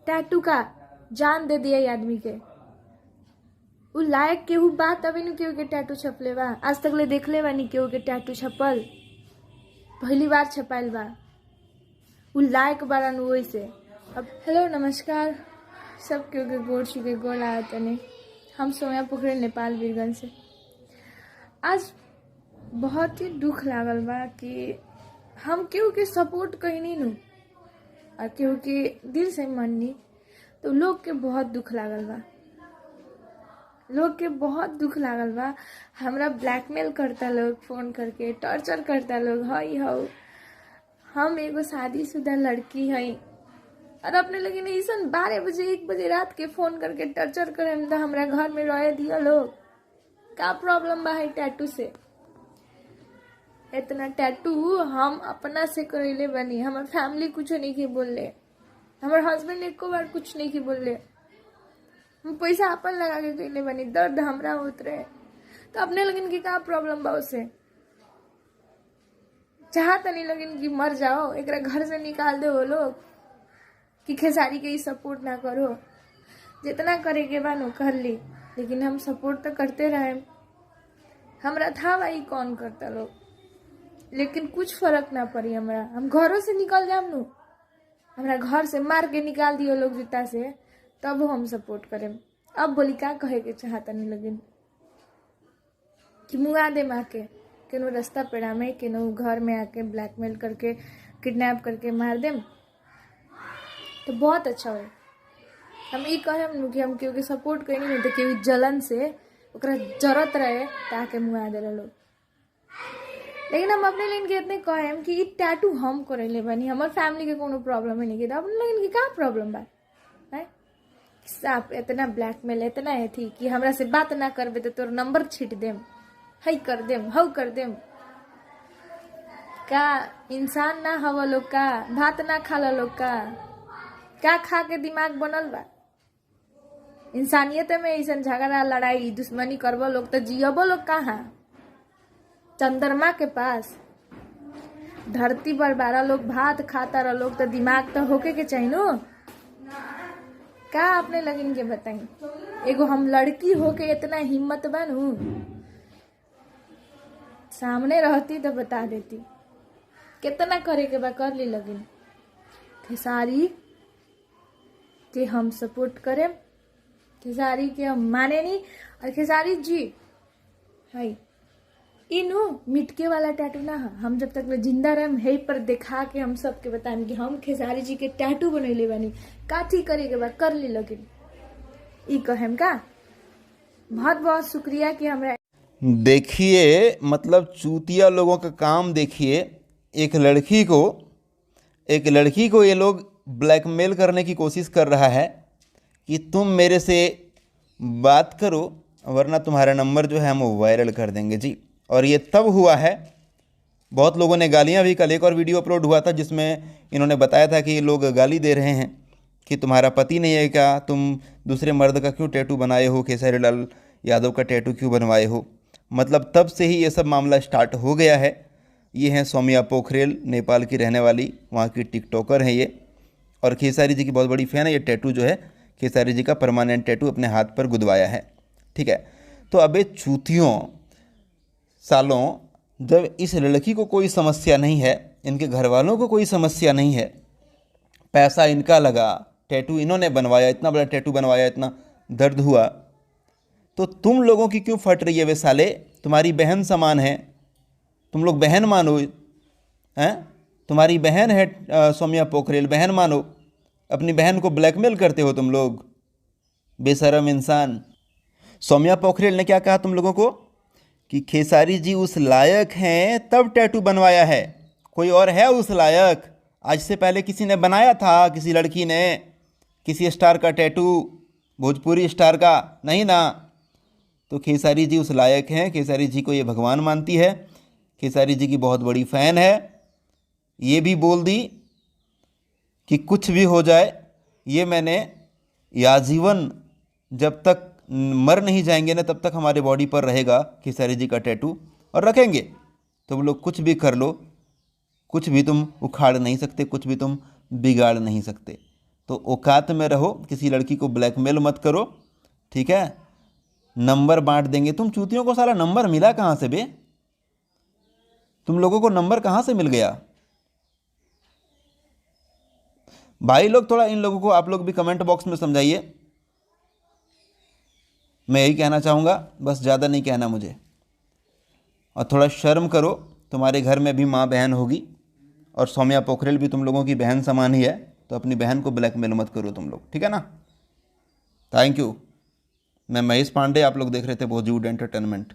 Tattoo का जान दे दिया ये आदमी के। उ लायक केहू बात अभी नहीं केहू के टैटू छपले बा, आज तक ले देखले बा नहीं केहू के टैटू छपल, पहली बार छपाइल बा। उ लायक बारन वही से। अब हेलो नमस्कार सब केहू के गोड़ छू के गोड़ आया तने। हम सोम्या पोखरेल नेपाल वीरगंज से। आज बहुत ही दुख लागल बा कि हम केहू के सपोर्ट कहीं नु और केहू के दिल से मननी, तो लोग के बहुत दुख लागल बा, लोग के बहुत दुख लागल बा। हमरा ब्लैकमेल करता लोग, फोन करके टॉर्चर करता लोग। हई हो हम एगो शादीशुदा लड़की हई और अपने लगे ऐसा 12 बजे 1 बजे रात के फोन करके टॉर्चर करे तो हमरा घर में रह दिया लोग। का प्रॉब्लम बा है टैटू से? इतना टैटू हम अपना से करेले बनी, हमार फैमिली कुछ नहीं की बोले, हमारे हस्बैंड एको बार कुछ नहीं की बोले, हम पैसा अपन लगा के करेले बनी, दर्द हमरा होत रहे। तो अपने लगन की का प्रॉब्लम बा उसे? चाहता नहीं लगन की मर जाओ, एक घर से निकाल दो वो लोग कि खेसारी के ही सपोर्ट ना करो। जितना करे के बा नो कर ली, लेकिन हम सपोर्ट तो करते रहे। हमरा था भाई कौन करता लोग, लेकिन कुछ फर्क ना पड़ी हमरा। हम घरों से निकल जाम नु, हमरा घर से मार के निकाल दियो लोग जूता से, तब हम सपोर्ट करें। अब बोली का कहे के चाहता नहीं लगिन कि मुआ दे माँ के केनो रास्ता पेड़ा में, केनो घर में आके ब्लैकमेल करके किडनैप करके मार देम तो बहुत अच्छा हो। हम ये कहें कि हम केहू के सपोर्ट करें नहीं तो केहू जलन से ओकरा जरूरत रहे ताके मुआ दे लोग। लेकिन हम अपने लेन के इतने कहें कि टैटू हम करेले बनी, हमारे फैमिली के कोनो प्रॉब्लम ही नहीं किया। अपने लेकिन की का प्रॉब्लम बा है? आप इतना ब्लैकमेल इतना है थी कि हमरा से बात ना करबे तो तोर नंबर छीट देम, हई कर देम, हव कर देम। का इंसान ना हवा लोग का? भात ना खाला लोग का खा के दिमाग बनल बा? इंसानियत में ऐसा झगड़ा लड़ाई दुश्मनी करबो लोग तो जियबो लोग कहाँ? चंद्रमा के पास? धरती पर 12 लोग भात खाता रह लोग तो दिमाग तो होके के चाहिए नो। का आपने लगिन के बताई? एगो हम लड़की होके इतना हिम्मत बनू, सामने रहती तो बता देती। कितना करे के बा कर ली लगिन। खेसारी के हम सपोर्ट करें, खेसारी के हम माने नहीं। और खेसारी जी है इनू मिटके वाला टैटू ना है। हम जब तक जिंदा रहे है पर दिखा के हम सबके बताएं कि हम खेसारी जी के टैटू बनैले बनी। काठी करे के बाद कर ली लगिन ई कहेम का। बहुत बहुत शुक्रिया कि हमरा देखिए, मतलब चूतिया लोगों का काम देखिए। एक लड़की को ये लोग ब्लैकमेल करने की कोशिश कर रहा है कि तुम मेरे से बात करो वरना तुम्हारा नंबर जो है हम वायरल कर देंगे जी। और ये तब हुआ है, बहुत लोगों ने गालियां भी, कल एक और वीडियो अपलोड हुआ था जिसमें इन्होंने बताया था कि ये लोग गाली दे रहे हैं कि तुम्हारा पति नहीं है क्या, तुम दूसरे मर्द का क्यों टैटू बनाए हो, खेसारी लाल यादव का टैटू क्यों बनवाए हो। मतलब तब से ही ये सब मामला स्टार्ट हो गया है। ये हैं सौम्या पोखरेल, नेपाल की रहने वाली, वहाँ की टिकटॉकर हैं ये, और खेसारी जी की बहुत बड़ी फ़ैन है। ये टैटू जो है खेसारी जी का परमानेंट टैटू अपने हाथ पर गुदवाया है, ठीक है। तो अब ये चूतियों सालों, जब इस लड़की को कोई समस्या नहीं है, इनके घर वालों को कोई समस्या नहीं है, पैसा इनका लगा, टैटू इन्होंने बनवाया, इतना बड़ा टैटू बनवाया, इतना दर्द हुआ, तो तुम लोगों की क्यों फट रही है? वे साले तुम्हारी बहन समान है, तुम लोग बहन मानो हैं। तुम्हारी बहन है सौम्या पोखरेल, बहन मानो। अपनी बहन को ब्लैकमेल करते हो तुम लोग, बेशरम इंसान। सौम्या पोखरेल ने क्या कहा तुम लोगों को कि खेसारी जी उस लायक हैं तब टैटू बनवाया है, कोई और है उस लायक? आज से पहले किसी ने बनाया था, किसी लड़की ने, किसी स्टार का टैटू, भोजपुरी स्टार का? नहीं ना। तो खेसारी जी उस लायक हैं, खेसारी जी को ये भगवान मानती है, खेसारी जी की बहुत बड़ी फ़ैन है। ये भी बोल दी कि कुछ भी हो जाए, ये मैंने आजीवन, जब तक मर नहीं जाएंगे ना तब तक हमारे बॉडी पर रहेगा खेसारी जी का टैटू, और रखेंगे। तुम लोग कुछ भी कर लो, कुछ भी तुम उखाड़ नहीं सकते, कुछ भी तुम बिगाड़ नहीं सकते। तो औकात में रहो, किसी लड़की को ब्लैकमेल मत करो, ठीक है। नंबर बांट देंगे। तुम चूतियों को साला नंबर मिला कहाँ से बे? तुम लोगों को नंबर कहाँ से मिल गया? भाई लोग थोड़ा इन लोगों को आप लोग भी कमेंट बॉक्स में समझाइए। मैं यही कहना चाहूँगा, बस, ज़्यादा नहीं कहना मुझे। और थोड़ा शर्म करो, तुम्हारे घर में भी माँ बहन होगी, और सौम्या पोखरेल भी तुम लोगों की बहन समान ही है, तो अपनी बहन को ब्लैकमेल मत करो तुम लोग, ठीक है ना। Thank you. मैं महेश पांडे, आप लोग देख रहे थे बॉलीवुड एंटरटेनमेंट।